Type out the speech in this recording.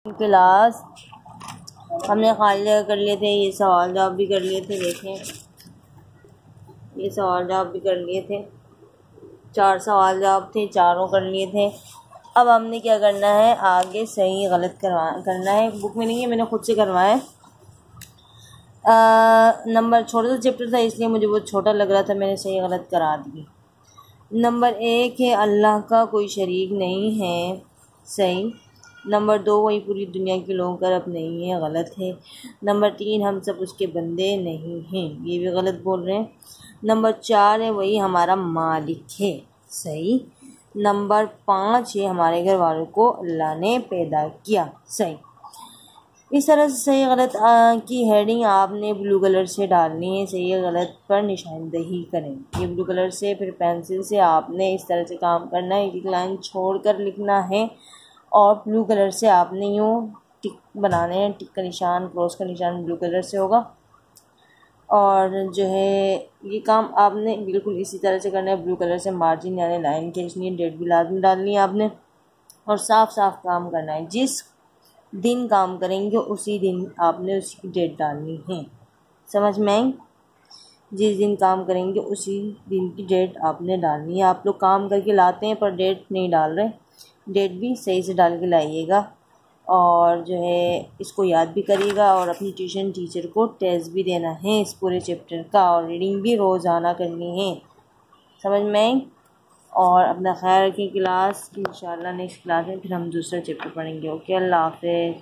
Class हमने खाली कर लिए थे, ये सवाल जवाब भी कर लिए थे। देखें, ये सवाल जवाब भी कर लिए थे, 4 सवाल जवाब थे, चारों कर लिए थे। अब हमने क्या करना है, आगे सही गलत करना है। बुक में नहीं है, मैंने खुद से करवाया है। नंबर छोटा सा चैप्टर था इसलिए मुझे बहुत छोटा लग रहा था, मैंने सही गलत करा दी। नंबर 1 है अल्लाह का कोई शरीक नहीं है, सही। नंबर 2 वही पूरी दुनिया के लोगों का रब नहीं है, गलत है। नंबर 3 हम सब उसके बंदे नहीं हैं, ये भी गलत बोल रहे हैं। नंबर 4 है वही हमारा मालिक है, सही। नंबर 5 है हमारे घर वालों को अल्लाह ने पैदा किया, सही। इस तरह से सही गलत की हेडिंग आपने ब्लू कलर से डालनी है, सही गलत पर निशानदेही करें। ये ब्लू कलर से, फिर पेंसिल से आपने इस तरह से काम करना है, एक लाइन छोड़कर लिखना है और ब्लू कलर से आपने यूँ टिक बनाने हैं। टिक का निशान, क्रॉस का निशान ब्लू कलर से होगा। और जो है ये काम आपने बिल्कुल इसी तरह से करना है, ब्लू कलर से मार्जिन यानी लाइन खींचनी है, डेट भी लाजमी डालनी है आपने, और साफ साफ काम करना है। जिस दिन काम करेंगे उसी दिन आपने उसकी डेट डालनी है, समझ में आई? जिस दिन काम करेंगे उसी दिन की डेट आपने डालनी है। आप लोग काम करके लाते हैं पर डेट नहीं डाल रहे, डेट भी सही से डाल के लाइएगा। और जो है इसको याद भी करिएगा और अपनी ट्यूशन टीचर को टेस्ट भी देना है इस पूरे चैप्टर का, और रीडिंग भी रोज़ाना करनी है, समझ में आई? और अपना ख्याल रखें। क्लास इंशाल्लाह नेक्स्ट क्लास में फिर हम दूसरा चैप्टर पढ़ेंगे। ओके, अल्लाह हाफ़िज़।